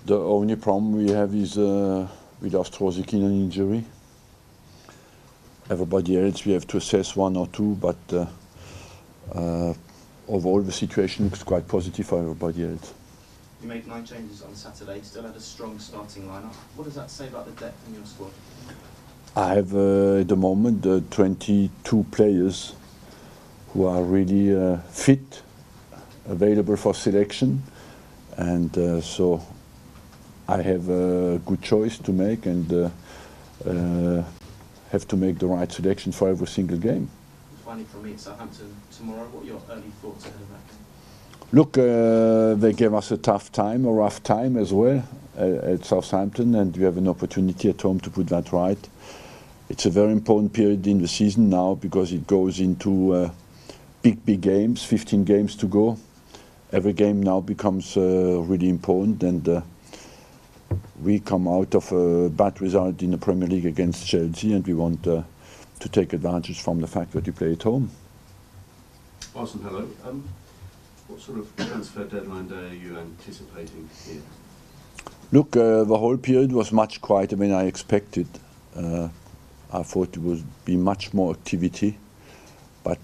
The only problem we have is we lost Rosick in an injury. Everybody else we have to assess one or two, but overall the situation looks quite positive for everybody else. You made 9 changes on Saturday, still had a strong starting lineup. What does that say about the depth in your squad? I have at the moment 22 players who are really fit, available for selection, and so I have a good choice to make and have to make the right selection for every single game. Finally from me at Southampton tomorrow, what are your early thoughts ahead of that game? Look, they gave us a tough time, a rough time as well at Southampton, and we have an opportunity at home to put that right. It's a very important period in the season now because it goes into big games, 15 games to go. Every game now becomes really important, and we come out of a bad result in the Premier League against Chelsea, and we want to take advantage from the fact that we play at home. Arsene, hello. What sort of transfer deadline day are you anticipating here? Look, the whole period was much quieter than I expected. I thought it would be much more activity, but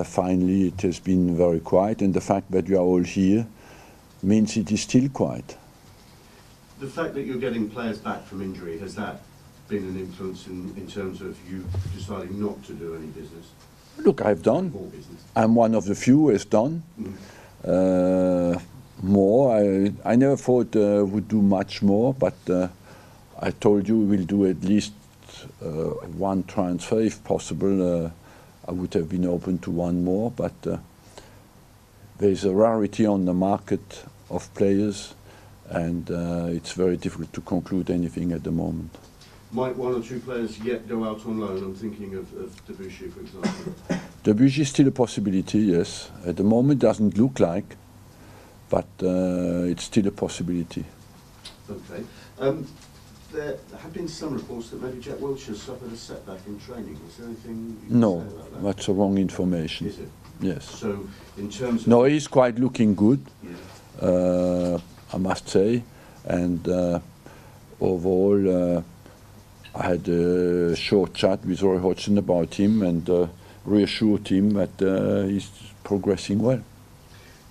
finally it has been very quiet, and the fact that we are all here means it is still quiet. The fact that you're getting players back from injury, has that been an influence in terms of you deciding not to do any business? Look, I've done. More business. I'm one of the few who has done. More. I never thought would do much more, but I told you we'll do at least one transfer if possible. I would have been open to one more, but there's a rarity on the market of players, and it's very difficult to conclude anything at the moment. Might 1 or 2 players yet go out on loan? I'm thinking of Debuchy, for example. Debuchy is still a possibility, yes. At the moment, doesn't look like, but it's still a possibility. Okay. There have been some reports that maybe Jack Wilshere suffered a setback in training. Is there anything you can say about that? That's the wrong information. Is it? Yes. So, in terms of... No, he's quite looking good, Yeah. I must say, and overall I had a short chat with Roy Hodgson about him and reassured him that he's progressing well.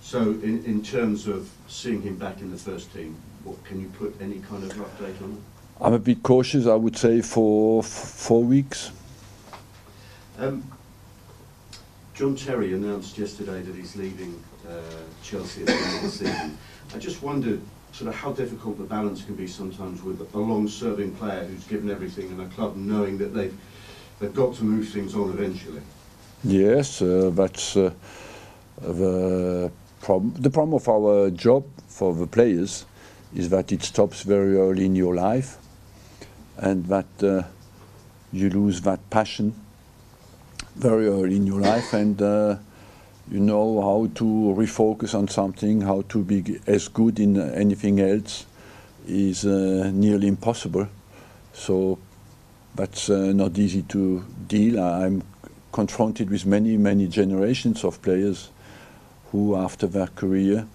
So, in terms of seeing him back in the first team, what can you put any kind of update on it? I'm a bit cautious, I would say, for 4 weeks. John Terry announced yesterday that he's leaving Chelsea at the end of the season. I just wondered sort of how difficult the balance can be sometimes with a long-serving player who's given everything in a club, knowing that they've got to move things on eventually. Yes, that's the problem. The problem of our job for the players is that it stops very early in your life, and that you lose that passion very early in your life, and you know how to refocus on something, how to be as good in anything else is nearly impossible. So that's not easy to deal. I'm confronted with many generations of players who, after their career,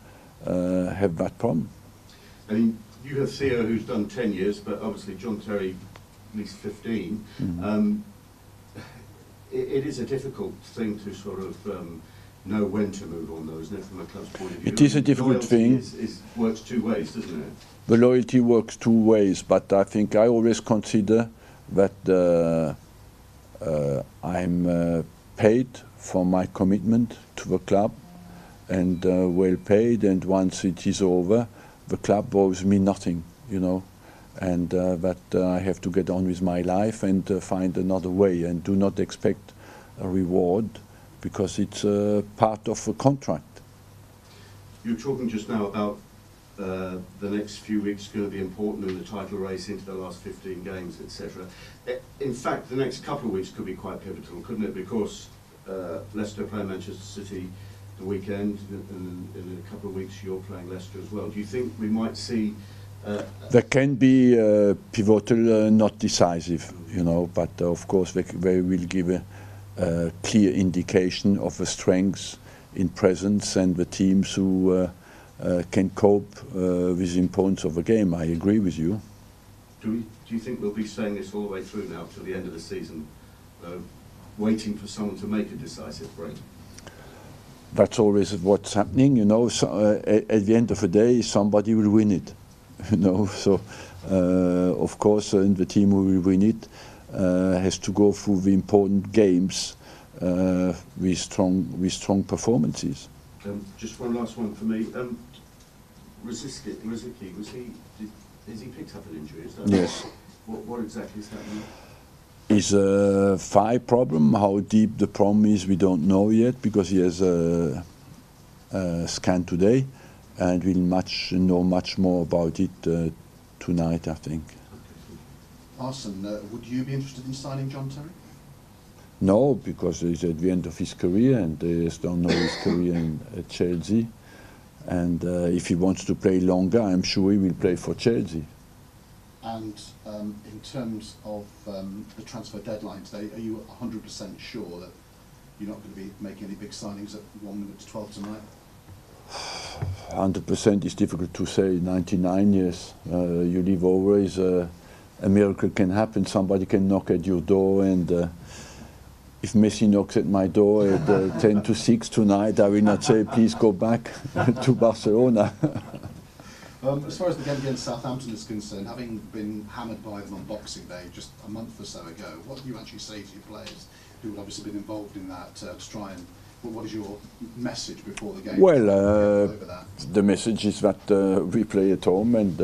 have that problem. I mean, you have Theo, who's done 10 years, but obviously John Terry, at least 15. Mm-hmm. It is a difficult thing to sort of know when to move on, though, isn't it, from a club's point of view? It is a difficult thing. Works 2 ways, doesn't it? The loyalty works 2 ways, but I think I always consider that I'm paid for my commitment to the club, and well paid, and once it is over, the club owes me nothing, you know, and that I have to get on with my life and find another way, and do not expect a reward because it's part of a contract. You were talking just now about the next few weeks going to be important in the title race into the last 15 games, etc. In fact, the next couple of weeks could be quite pivotal, couldn't it? Because Leicester play Manchester City the weekend, and in a couple of weeks you're playing Leicester as well. Do you think we might see... There can be pivotal, not decisive, you know, but of course they will give a clear indication of the strengths in presence and the teams who can cope with the importance of a game. I agree with you. Do you think we'll be saying this all the way through now to the end of the season, waiting for someone to make a decisive break? That's always what's happening, you know. So, at the end of the day, somebody will win it, you know. So, of course, the team who will win it has to go through the important games with strong performances. Just one last one for me. Rosicky, has he picked up an injury? Is that Yes. What exactly is happening? Is a thigh problem. How deep the problem is, we don't know yet, because he has a scan today, and we'll know much more about it tonight, I think. Arsene, would you be interested in signing John Terry? No, because he's at the end of his career, and he has done all his career at Chelsea. And if he wants to play longer, I'm sure he will play for Chelsea. And in terms of the transfer deadline today, are you 100% sure that you're not going to be making any big signings at 1 minute to 12 tonight? 100% is difficult to say. 99 years, you live always. A miracle can happen. Somebody can knock at your door, and if Messi knocks at my door at 10 to 6 tonight, I will not say, please go back to Barcelona. As far as the game against Southampton is concerned, having been hammered by them on Boxing Day just a month or so ago, what do you actually say to your players who have obviously been involved in that to try and, what is your message before the game? Well, the message is that we play at home, and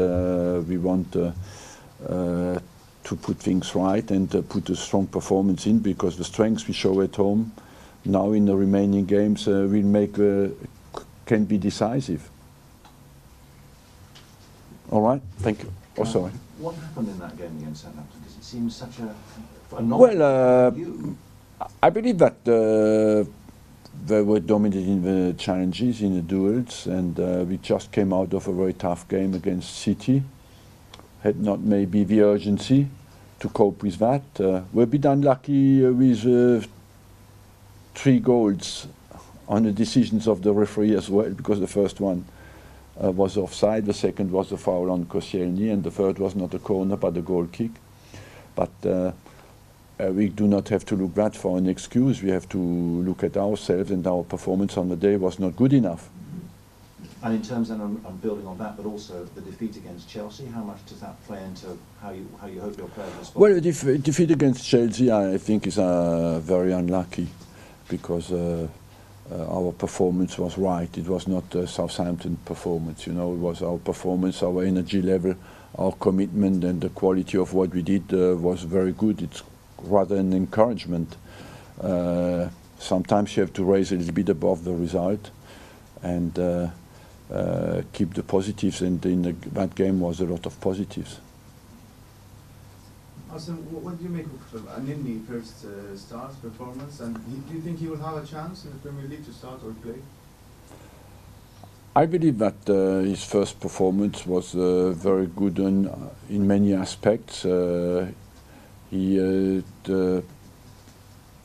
we want to put things right and put a strong performance in, because the strengths we show at home now in the remaining games can be decisive. All right, thank you. Oh, sorry. What happened in that game against Southampton? Because it seems such a well, I believe that they were dominating the challenges in the duels, and we just came out of a very tough game against City. Had not maybe the urgency to cope with that. We're a bit unlucky with 3 goals on the decisions of the referee as well, because the first one was offside, the second was a foul on Koscielny, and the third was not a corner but a goal kick. But we do not have to look that for an excuse. We have to look at ourselves, and our performance on the day was not good enough. And in terms, and I'm building on that, but also the defeat against Chelsea, how much does that play into how you hope your players respond? Well, defeat against Chelsea, I think, is very unlucky, because our performance was right. It was not a Southampton performance, you know. It was our performance, our energy level, our commitment, and the quality of what we did was very good. It's rather an encouragement. Sometimes you have to raise a little bit above the result, and keep the positives, and in that game was a lot of positives. Arsene, what do you make of Anini first start performance, and do you think he will have a chance in the Premier League to start or play? I believe that his first performance was very good in many aspects. He had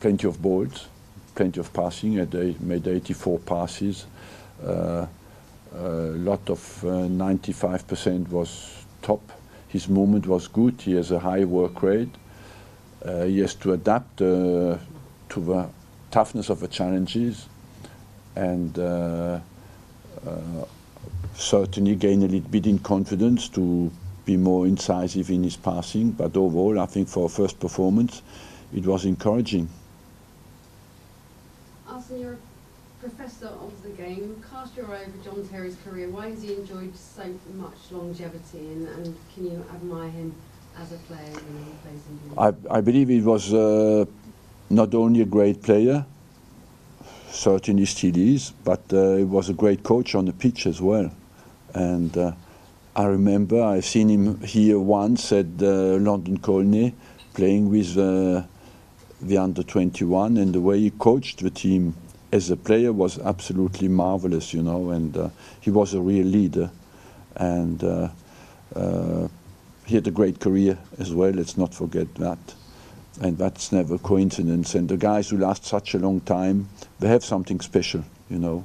plenty of balls, plenty of passing. He made 84 passes. A lot of 95% was top. His movement was good. He has a high work rate. He has to adapt to the toughness of the challenges, and certainly gain a little bit in confidence to be more incisive in his passing. But overall, I think for a first performance, it was encouraging. Arsene, you're a professor of the game. Cast your eye over John Terry's career. Why has he enjoyed so much longevity, and can you admire him as a player when he plays in the I believe he was not only a great player, certainly still is, but he was a great coach on the pitch as well. And I remember I've seen him here once at London Colney playing with the under-21, and the way he coached the team as a player was absolutely marvelous, you know, and he was a real leader, and he had a great career as well, let's not forget that, and that's never a coincidence. And the guys who last such a long time, they have something special, you know,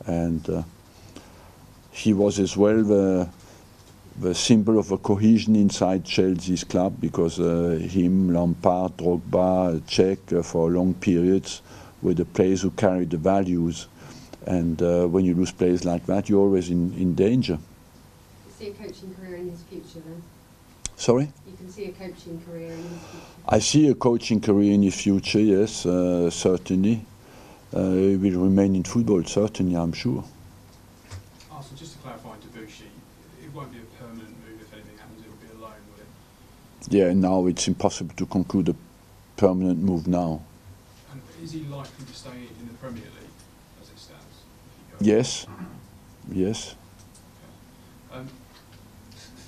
and he was as well the symbol of a cohesion inside Chelsea's club, because him, Lampard, Drogba, Cech, for long periods were the players who carried the values. And when you lose players like that, you're always in danger. You see a coaching career in his future then? Sorry? You can see a coaching career in his future? I see a coaching career in his future, yes, certainly. He will remain in football, certainly, I'm sure. Also, just to clarify, Debuchy, it won't be a permanent move. If anything happens, it will be a loan, will it? Yeah, now it's impossible to conclude a permanent move now. And is he likely to stay in the Premier League as it stands? Yes, yes. Okay.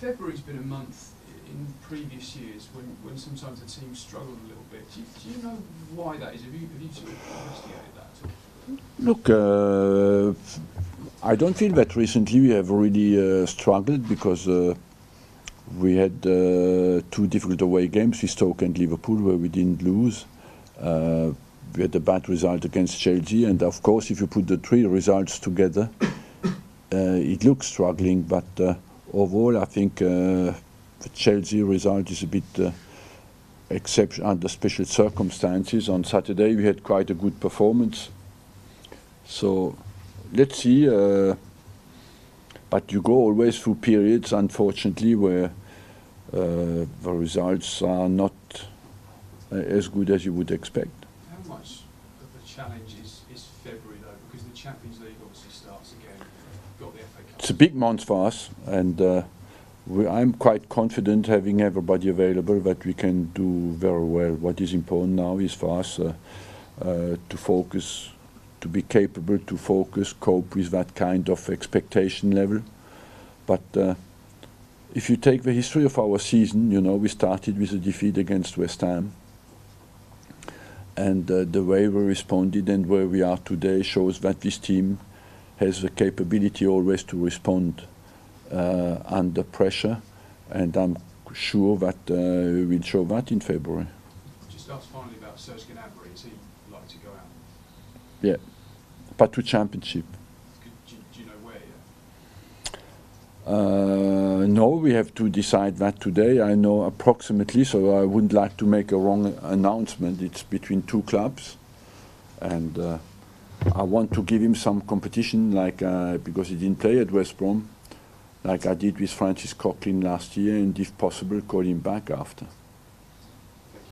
February's been a month in previous years when sometimes the team struggled a little bit. Do you know why that is? Have you sort of investigated that at all? Look, I don't feel that recently we have really struggled, because we had 2 difficult away games with Stoke and Liverpool where we didn't lose. We had a bad result against Chelsea, and of course if you put the 3 results together it looks struggling, but overall I think the Chelsea result is a bit exception under special circumstances. On Saturday we had quite a good performance, so let's see, but you go always through periods, unfortunately, where the results are not as good as you would expect. How much of a challenge is February though, because the Champions League obviously starts again, you've got the FA Cup. It's a big month for us, and I'm quite confident, having everybody available, that we can do very well. What is important now is for us to focus, to be capable to focus, cope with that kind of expectation level. But if you take the history of our season, you know, we started with a defeat against West Ham, and the way we responded and where we are today shows that this team has the capability always to respond under pressure, and I'm sure that we'll show that in February. Just ask finally about Serge Gnabry. Is he like to go out? Yeah, but to Championship. Do you know where yet? No, we have to decide that today. I know approximately, so I wouldn't like to make a wrong announcement. It's between 2 clubs, and I want to give him some competition, like because he didn't play at West Brom, like I did with Francis Coquelin last year, and if possible, call him back after.